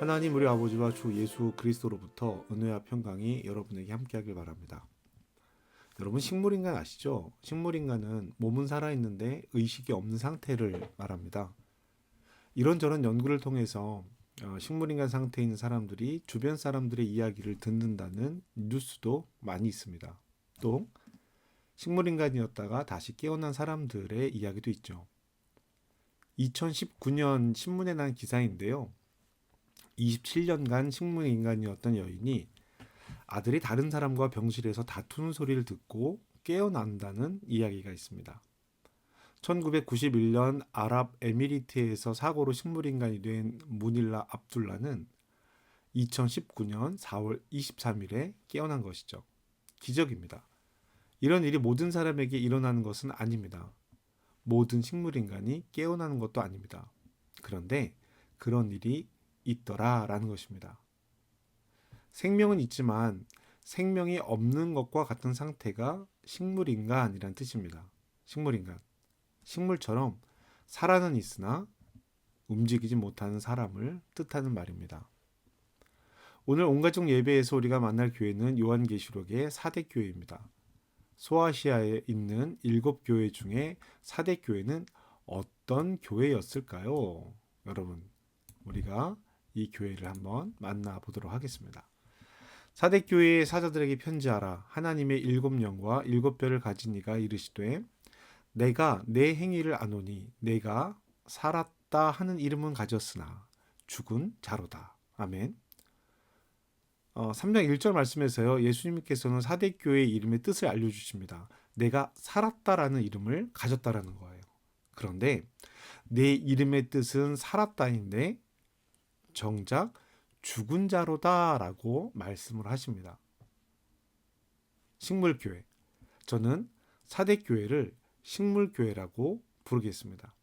하나님 우리 아버지와 주 예수 그리스도로부터 은혜와 평강이 여러분에게 함께하길 바랍니다. 여러분 식물인간 아시죠? 식물인간은 몸은 살아있는데 의식이 없는 상태를 말합니다. 이런저런 연구를 통해서 식물인간 상태에 있는 사람들이 주변 사람들의 이야기를 듣는다는 뉴스도 많이 있습니다. 또 식물인간이었다가 다시 깨어난 사람들의 이야기도 있죠. 2019년 신문에 난 기사인데요. 27년간 식물인간이었던 여인이 아들이 다른 사람과 병실에서 다투는 소리를 듣고 깨어난다는 이야기가 있습니다. 1991년 아랍에미리트에서 사고로 식물인간이 된 무닐라 압둘라는 2019년 4월 23일에 깨어난 것이죠. 기적입니다. 이런 일이 모든 사람에게 일어나는 것은 아닙니다. 모든 식물인간이 깨어나는 것도 아닙니다. 그런데 그런 일이 있더라라는 것입니다. 생명은 있지만 생명이 없는 것과 같은 상태가 식물인간이란 뜻입니다. 식물인간. 식물처럼 살아는 있으나 움직이지 못하는 사람을 뜻하는 말입니다. 오늘 온가족 예배에서 우리가 만날 교회는 요한계시록의 4대 교회입니다. 소아시아에 있는 7교회 중에 4대 교회는 어떤 교회였을까요? 여러분, 우리가 이 교회를 한번 만나보도록 하겠습니다. 4대 교회의 사자들에게 편지하라. 하나님의 7영과 7뼈를 가진 이가 이르시되 내가 내 행위를 아노니 내가 살았다 하는 이름은 가졌으나 죽은 자로다. 아멘. 3장 1절 말씀에서요. 예수님께서는 4대 교회의 이름의 뜻을 알려주십니다. 내가 살았다라는 이름을 가졌다라는 거예요. 그런데 내 이름의 뜻은 살았다인데 정작 죽은 자로다라고 말씀을 하십니다. 식물교회. 저는 4대 교회를 식물교회라고 부르겠습니다.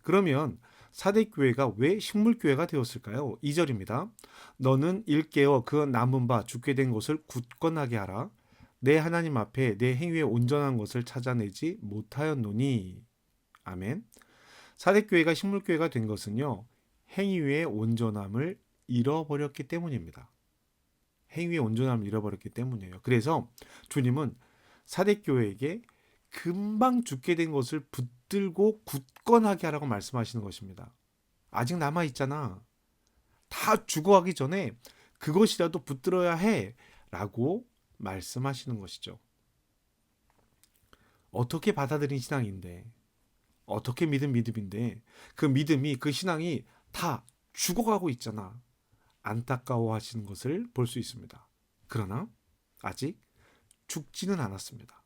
그러면 4대 교회가 왜 식물교회가 되었을까요? 2절입니다. 너는 일깨어 그 남은 바 죽게 된 것을 굳건하게 하라. 내 하나님 앞에 내 행위에 온전한 것을 찾아내지 못하였노니. 아멘. 4대 교회가 식물교회가 된 것은요. 행위의 온전함을 잃어버렸기 때문입니다. 행위의 온전함을 잃어버렸기 때문이에요. 그래서 주님은 4대 교회에게 금방 죽게 된 것을 붙들고 굳건하게 하라고 말씀하시는 것입니다. 아직 남아있잖아. 다 죽어가기 전에 그것이라도 붙들어야 해 라고 말씀하시는 것이죠. 어떻게 받아들인 신앙인데, 어떻게 믿은 믿음인데 그 믿음이, 그 신앙이 다 죽어가고 있잖아. 안타까워하시는 것을 볼 수 있습니다. 그러나 아직 죽지는 않았습니다.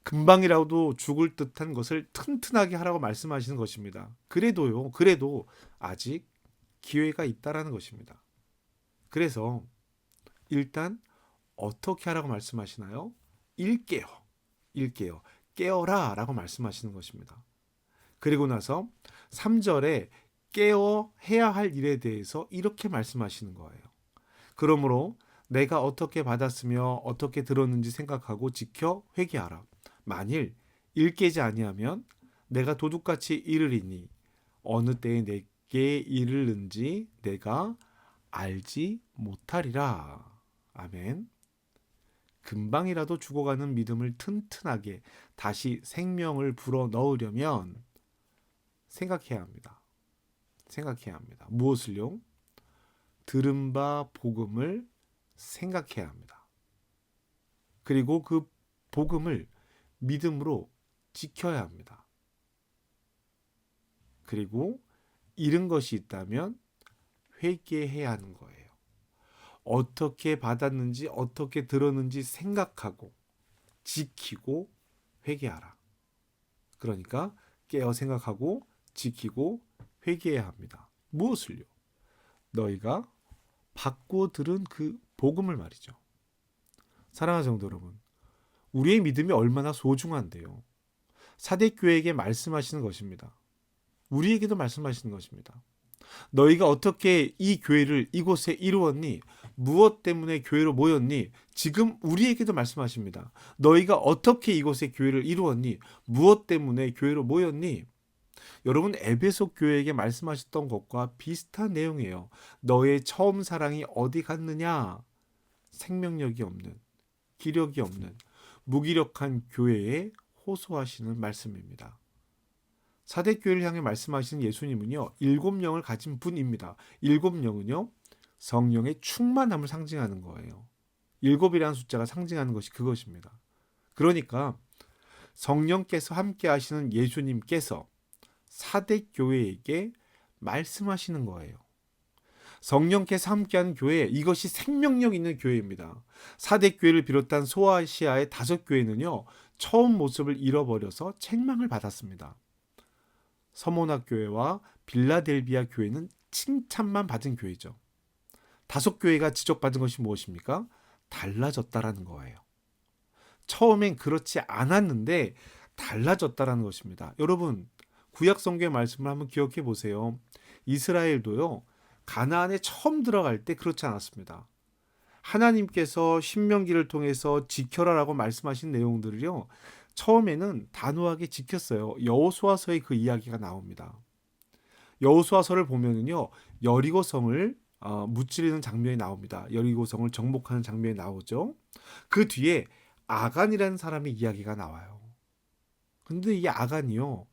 금방이라도 죽을 듯한 것을 튼튼하게 하라고 말씀하시는 것입니다. 그래도 아직 기회가 있다라는 것입니다. 그래서 일단 어떻게 하라고 말씀하시나요? 일깨어, 깨어라 라고 말씀하시는 것입니다. 그리고 나서 3절에 깨어 해야 할 일에 대해서 이렇게 말씀하시는 거예요. 그러므로 내가 어떻게 받았으며 어떻게 들었는지 생각하고 지켜 회개하라. 만일 일깨지 아니하면 내가 도둑같이 이르리니 어느 때에 내게 이르는지 내가 알지 못하리라. 아멘. 금방이라도 죽어가는 믿음을 튼튼하게 다시 생명을 불어 넣으려면 생각해야 합니다. 무엇을요? 들은 바 복음을 생각해야 합니다. 그리고 그 복음을 믿음으로 지켜야 합니다. 그리고 잃은 것이 있다면 회개해야 하는 거예요. 어떻게 받았는지 어떻게 들었는지 생각하고 지키고 회개하라. 그러니까 깨어 생각하고 지키고 회개해야 합니다. 무엇을요? 너희가 받고 들은 그 복음을 말이죠. 사랑하는 성도 여러분, 우리의 믿음이 얼마나 소중한데요. 4대 교회에게 말씀하시는 것입니다. 우리에게도 말씀하시는 것입니다. 너희가 어떻게 이 교회를 이곳에 이루었니? 무엇 때문에 교회로 모였니? 지금 우리에게도 말씀하십니다. 너희가 어떻게 이곳에 교회를 이루었니? 무엇 때문에 교회로 모였니? 여러분 에베소 교회에게 말씀하셨던 것과 비슷한 내용이에요. 너의 처음 사랑이 어디 갔느냐? 생명력이 없는, 기력이 없는 무기력한 교회에 호소하시는 말씀입니다. 사대교회를 향해 말씀하시는 예수님은요, 7영을 가진 분입니다. 7영은요, 성령의 충만함을 상징하는 거예요. 7이라는 숫자가 상징하는 것이 그것입니다. 그러니까 성령께서 함께 하시는 예수님께서 사대교회에게 말씀하시는 거예요. 성령께서 함께하는 교회, 이것이 생명력 있는 교회입니다. 사대교회를 비롯한 소아시아의 5교회는요, 처음 모습을 잃어버려서 책망을 받았습니다. 서모나 교회와 빌라델비아 교회는 칭찬만 받은 교회죠. 5교회가 지적받은 것이 무엇입니까? 달라졌다라는 거예요. 처음엔 그렇지 않았는데 달라졌다라는 것입니다. 여러분, 구약 성경의 말씀을 한번 기억해 보세요. 이스라엘도요, 가나안에 처음 들어갈 때 그렇지 않았습니다. 하나님께서 신명기를 통해서 지켜라라고 말씀하신 내용들을요, 처음에는 단호하게 지켰어요. 여호수아서에 그 이야기가 나옵니다. 여호수아서를 보면은요, 여리고성을 무찌르는 장면이 나옵니다. 여리고성을 정복하는 장면이 나오죠. 그 뒤에 아간이라는 사람의 이야기가 나와요. 근데 이 아간이요,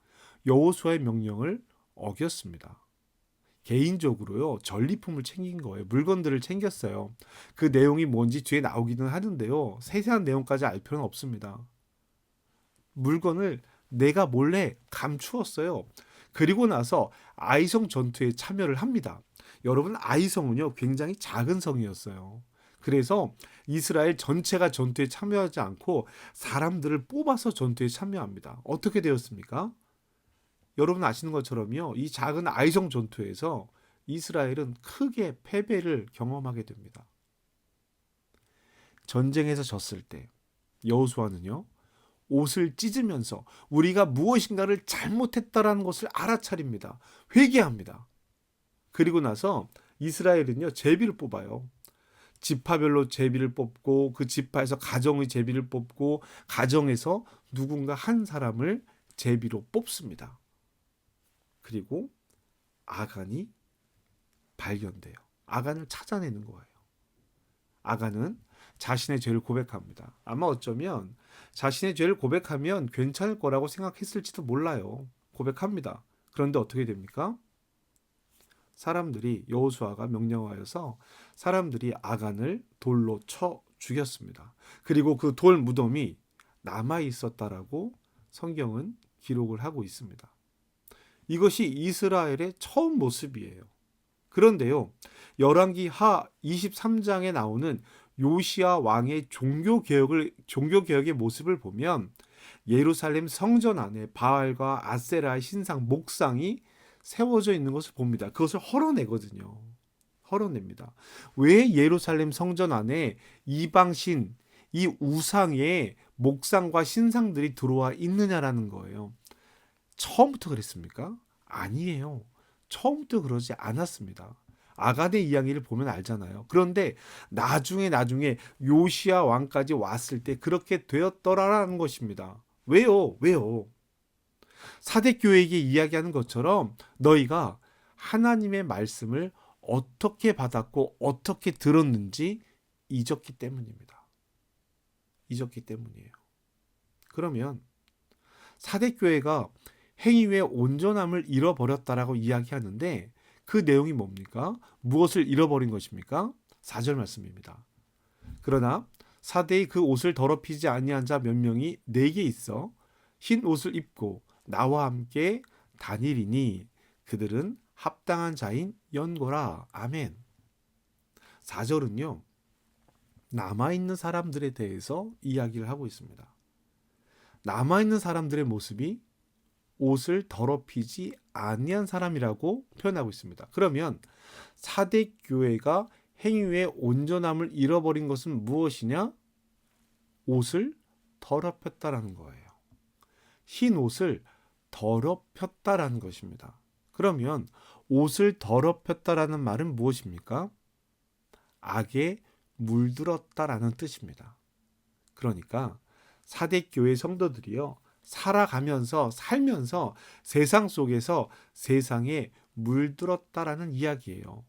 여호수아의 명령을 어겼습니다. 개인적으로요, 전리품을 챙긴 거예요. 물건들을 챙겼어요. 그 내용이 뭔지 뒤에 나오기는 하는데요, 세세한 내용까지 알 필요는 없습니다. 물건을 내가 몰래 감추었어요. 그리고 나서 아이성 전투에 참여를 합니다. 여러분, 아이성은요, 굉장히 작은 성이었어요. 그래서 이스라엘 전체가 전투에 참여하지 않고 사람들을 뽑아서 전투에 참여합니다. 어떻게 되었습니까? 여러분 아시는 것처럼요, 이 작은 아이성 전투에서 이스라엘은 크게 패배를 경험하게 됩니다. 전쟁에서 졌을 때 여호수아는요, 옷을 찢으면서 우리가 무엇인가를 잘못했다라는 것을 알아차립니다. 회개합니다. 그리고 나서 이스라엘은요, 제비를 뽑아요. 지파별로 제비를 뽑고 그 지파에서 가정의 제비를 뽑고 가정에서 누군가 한 사람을 제비로 뽑습니다. 그리고 아간이 발견돼요. 아간을 찾아내는 거예요. 아간은 자신의 죄를 고백합니다. 아마 어쩌면 자신의 죄를 고백하면 괜찮을 거라고 생각했을지도 몰라요. 고백합니다. 그런데 어떻게 됩니까? 사람들이, 여호수아가 명령하여서 사람들이 아간을 돌로 쳐 죽였습니다. 그리고 그 돌 무덤이 남아 있었다라고 성경은 기록을 하고 있습니다. 이것이 이스라엘의 처음 모습이에요. 그런데요, 열왕기 하 23장에 나오는 요시야 왕의 종교개혁의 모습을 보면 예루살렘 성전 안에 바알과 아세라의 신상, 목상이 세워져 있는 것을 봅니다. 그것을 헐어내거든요. 헐어냅니다. 왜 예루살렘 성전 안에 이방신, 이 우상의 목상과 신상들이 들어와 있느냐라는 거예요. 처음부터 그랬습니까? 아니에요. 처음부터 그러지 않았습니다. 아간의 이야기를 보면 알잖아요. 그런데 나중에 요시야 왕까지 왔을 때 그렇게 되었더라라는 것입니다. 왜요? 사대교회에게 이야기하는 것처럼 너희가 하나님의 말씀을 어떻게 받았고 어떻게 들었는지 잊었기 때문입니다. 잊었기 때문이에요. 그러면 사대교회가 행위의 온전함을 잃어버렸다라고 이야기하는데 그 내용이 뭡니까? 무엇을 잃어버린 것입니까? 4절 말씀입니다. 그러나 사대의 그 옷을 더럽히지 아니한 자 몇 명이 내게 있어 흰 옷을 입고 나와 함께 다니리니 그들은 합당한 자인 연고라. 아멘. 4절은요, 남아있는 사람들에 대해서 이야기를 하고 있습니다. 남아있는 사람들의 모습이 옷을 더럽히지 아니한 사람이라고 표현하고 있습니다. 그러면 사대 교회가 행위의 온전함을 잃어버린 것은 무엇이냐? 옷을 더럽혔다라는 거예요. 흰 옷을 더럽혔다라는 것입니다. 그러면 옷을 더럽혔다라는 말은 무엇입니까? 악에 물들었다라는 뜻입니다. 그러니까 사대 교회 성도들이요, 살면서 세상 속에서 세상에 물들었다라는 이야기예요.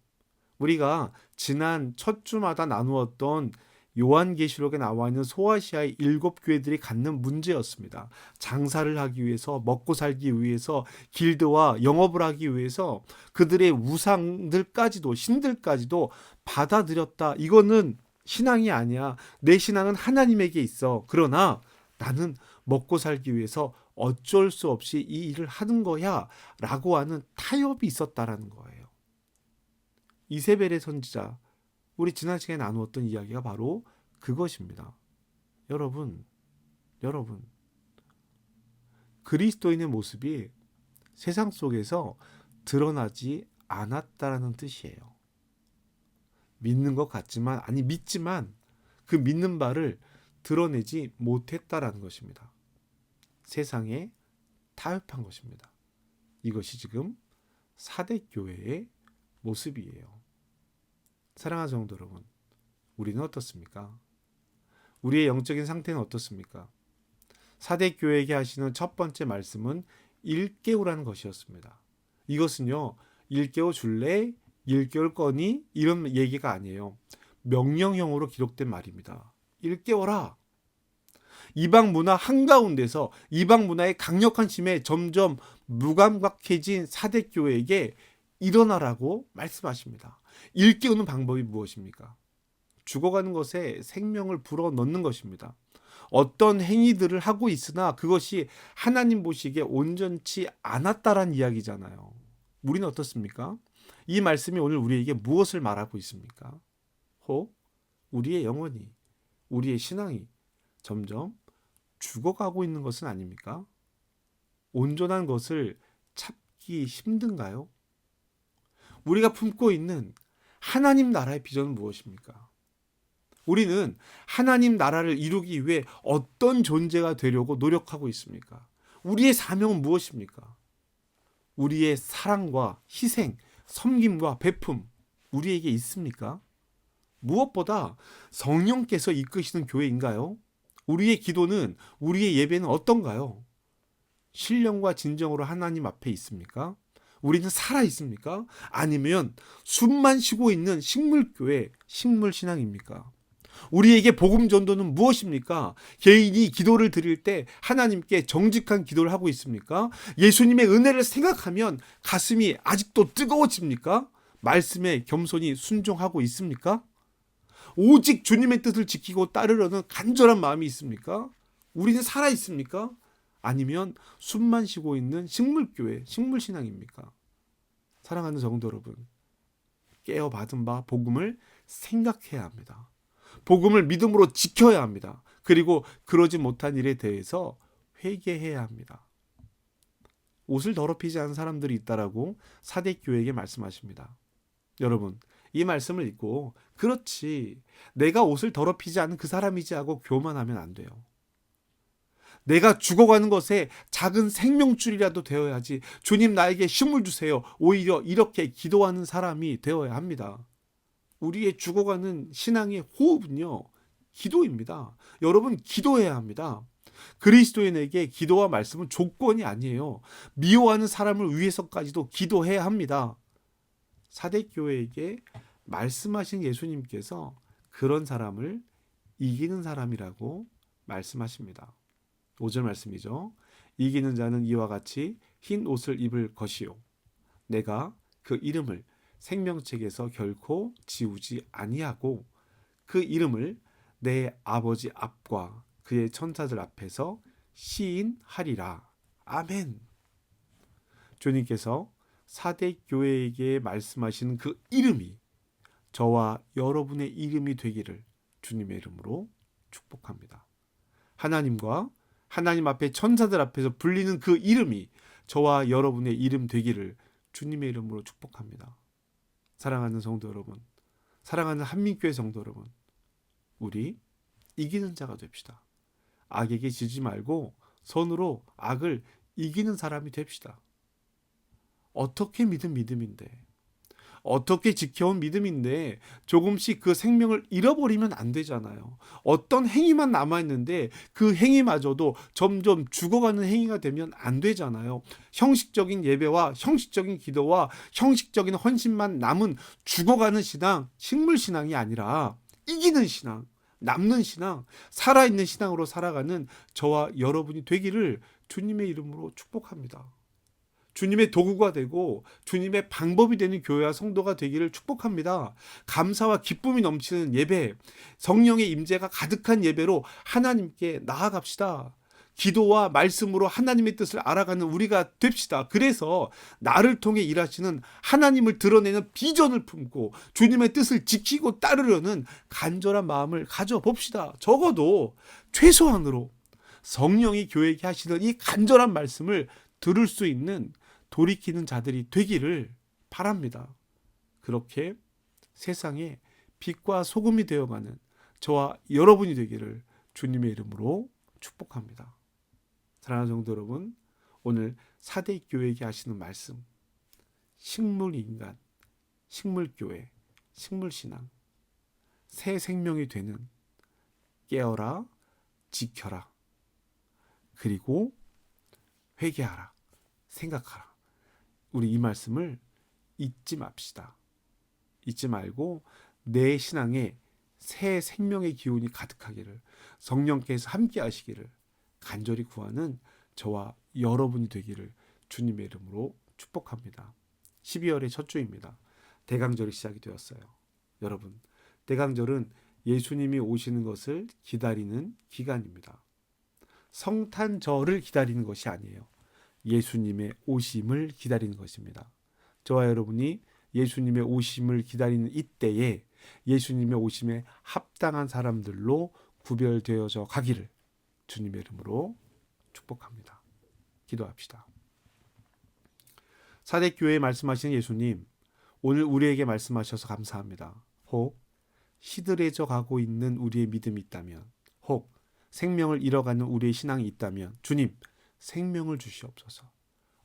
우리가 지난 첫 주마다 나누었던 요한계시록에 나와 있는 소아시아의 7교회들이 갖는 문제였습니다. 장사를 하기 위해서, 먹고 살기 위해서, 길드와 영업을 하기 위해서 그들의 우상들까지도, 신들까지도 받아들였다. 이거는 신앙이 아니야. 내 신앙은 하나님에게 있어. 그러나 나는 먹고 살기 위해서 어쩔 수 없이 이 일을 하는 거야 라고 하는 타협이 있었다라는 거예요. 이세벨의 선지자, 우리 지난 시간에 나누었던 이야기가 바로 그것입니다. 여러분, 그리스도인의 모습이 세상 속에서 드러나지 않았다라는 뜻이에요. 믿는 것 같지만, 믿지만 그 믿는 바를 드러내지 못했다라는 것입니다. 세상에 타협한 것입니다. 이것이 지금 사대교회의 모습이에요. 사랑하는 성도 여러분, 우리는 어떻습니까? 우리의 영적인 상태는 어떻습니까? 사대교회에게 하시는 첫 번째 말씀은 일깨우라는 것이었습니다. 이것은요, 일깨워 줄래? 일깨울 거니? 이런 얘기가 아니에요. 명령형으로 기록된 말입니다. 일깨워라. 이방 문화 한가운데서 이방 문화의 강력한 힘에 점점 무감각해진 사대교회에게 일어나라고 말씀하십니다. 일깨우는 방법이 무엇입니까? 죽어가는 것에 생명을 불어넣는 것입니다. 어떤 행위들을 하고 있으나 그것이 하나님 보시기에 온전치 않았다라는 이야기잖아요. 우리는 어떻습니까? 이 말씀이 오늘 우리에게 무엇을 말하고 있습니까? 혹 우리의 영혼이, 우리의 신앙이 점점 죽어가고 있는 것은 아닙니까? 온전한 것을 찾기 힘든가요? 우리가 품고 있는 하나님 나라의 비전은 무엇입니까? 우리는 하나님 나라를 이루기 위해 어떤 존재가 되려고 노력하고 있습니까? 우리의 사명은 무엇입니까? 우리의 사랑과 희생, 섬김과 베품, 우리에게 있습니까? 무엇보다 성령께서 이끄시는 교회인가요? 우리의 기도는, 우리의 예배는 어떤가요? 신령과 진정으로 하나님 앞에 있습니까? 우리는 살아 있습니까? 아니면 숨만 쉬고 있는 식물교회, 식물신앙입니까? 우리에게 복음 전도는 무엇입니까? 개인이 기도를 드릴 때 하나님께 정직한 기도를 하고 있습니까? 예수님의 은혜를 생각하면 가슴이 아직도 뜨거워집니까? 말씀에 겸손히 순종하고 있습니까? 오직 주님의 뜻을 지키고 따르려는 간절한 마음이 있습니까? 우리는 살아 있습니까? 아니면 숨만 쉬고 있는 식물교회, 식물신앙입니까? 사랑하는 성도 여러분, 깨어받은 바 복음을 생각해야 합니다. 복음을 믿음으로 지켜야 합니다. 그리고 그러지 못한 일에 대해서 회개해야 합니다. 옷을 더럽히지 않은 사람들이 있다라고 사대교회에게 말씀하십니다. 여러분, 이 말씀을 읽고 그렇지, 내가 옷을 더럽히지 않은 그 사람이지 하고 교만하면 안 돼요. 내가 죽어가는 것에 작은 생명줄이라도 되어야지, 주님 나에게 힘을 주세요, 오히려 이렇게 기도하는 사람이 되어야 합니다. 우리의 죽어가는 신앙의 호흡은요, 기도입니다. 여러분, 기도해야 합니다. 그리스도인에게 기도와 말씀은 조건이 아니에요. 미워하는 사람을 위해서까지도 기도해야 합니다. 사대교회에게 말씀하신 예수님께서 그런 사람을 이기는 사람이라고 말씀하십니다. 5절 말씀이죠. 이기는 자는 이와 같이 흰 옷을 입을 것이요, 내가 그 이름을 생명책에서 결코 지우지 아니하고 그 이름을 내 아버지 앞과 그의 천사들 앞에서 시인하리라. 아멘. 주님께서 사대교회에게 말씀하신 그 이름이 저와 여러분의 이름이 되기를 주님의 이름으로 축복합니다. 하나님과 하나님 앞에 천사들 앞에서 불리는 그 이름이 저와 여러분의 이름 되기를 주님의 이름으로 축복합니다. 사랑하는 성도 여러분, 사랑하는 한민교회 성도 여러분, 우리 이기는 자가 됩시다. 악에게 지지 말고 선으로 악을 이기는 사람이 됩시다. 어떻게 믿음인데, 어떻게 지켜온 믿음인데 조금씩 그 생명을 잃어버리면 안 되잖아요. 어떤 행위만 남아있는데 그 행위마저도 점점 죽어가는 행위가 되면 안 되잖아요. 형식적인 예배와 형식적인 기도와 형식적인 헌신만 남은 죽어가는 신앙, 식물신앙이 아니라 이기는 신앙, 남는 신앙, 살아있는 신앙으로 살아가는 저와 여러분이 되기를 주님의 이름으로 축복합니다. 주님의 도구가 되고 주님의 방법이 되는 교회와 성도가 되기를 축복합니다. 감사와 기쁨이 넘치는 예배, 성령의 임재가 가득한 예배로 하나님께 나아갑시다. 기도와 말씀으로 하나님의 뜻을 알아가는 우리가 됩시다. 그래서 나를 통해 일하시는 하나님을 드러내는 비전을 품고 주님의 뜻을 지키고 따르려는 간절한 마음을 가져봅시다. 적어도 최소한으로 성령이 교회에게 하시는 이 간절한 말씀을 들을 수 있는 돌이키는 자들이 되기를 바랍니다. 그렇게 세상에 빛과 소금이 되어가는 저와 여러분이 되기를 주님의 이름으로 축복합니다. 사랑하는 성도 여러분, 오늘 사대 교회에게 하시는 말씀, 식물인간, 식물교회, 식물신앙, 새 생명이 되는 깨어라, 지켜라, 그리고 회개하라, 생각하라. 우리 이 말씀을 잊지 맙시다. 잊지 말고 내 신앙에 새 생명의 기운이 가득하기를, 성령께서 함께 하시기를 간절히 구하는 저와 여러분이 되기를 주님의 이름으로 축복합니다. 12월의 첫 주입니다. 대강절이 시작이 되었어요. 여러분, 대강절은 예수님이 오시는 것을 기다리는 기간입니다. 성탄절을 기다리는 것이 아니에요. 예수님의 오심을 기다리는 것입니다. 저와 여러분이 예수님의 오심을 기다리는 이때에 예수님의 오심에 합당한 사람들로 구별되어져 가기를 주님의 이름으로 축복합니다. 기도합시다. 사대교회에 말씀하시는 예수님, 오늘 우리에게 말씀하셔서 감사합니다. 혹 시들해져 가고 있는 우리의 믿음이 있다면, 혹 생명을 잃어가는 우리의 신앙이 있다면 주님, 생명을 주시옵소서.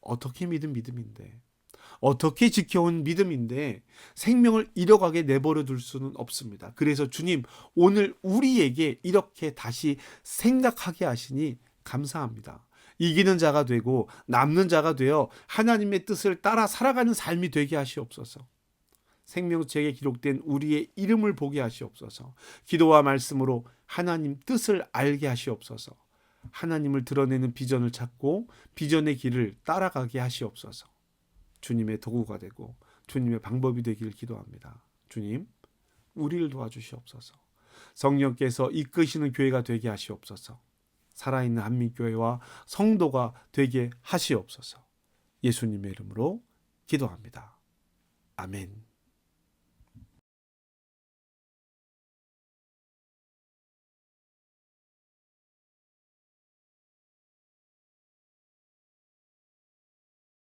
어떻게 믿은 믿음인데, 어떻게 지켜온 믿음인데 생명을 잃어가게 내버려 둘 수는 없습니다. 그래서 주님, 오늘 우리에게 이렇게 다시 생각하게 하시니 감사합니다. 이기는 자가 되고 남는 자가 되어 하나님의 뜻을 따라 살아가는 삶이 되게 하시옵소서. 생명책에 기록된 우리의 이름을 보게 하시옵소서. 기도와 말씀으로 하나님 뜻을 알게 하시옵소서. 하나님을 드러내는 비전을 찾고 비전의 길을 따라가게 하시옵소서. 주님의 도구가 되고 주님의 방법이 되기를 기도합니다. 주님, 우리를 도와주시옵소서. 성령께서 이끄시는 교회가 되게 하시옵소서. 살아있는 한민교회와 성도가 되게 하시옵소서. 예수님의 이름으로 기도합니다. 아멘.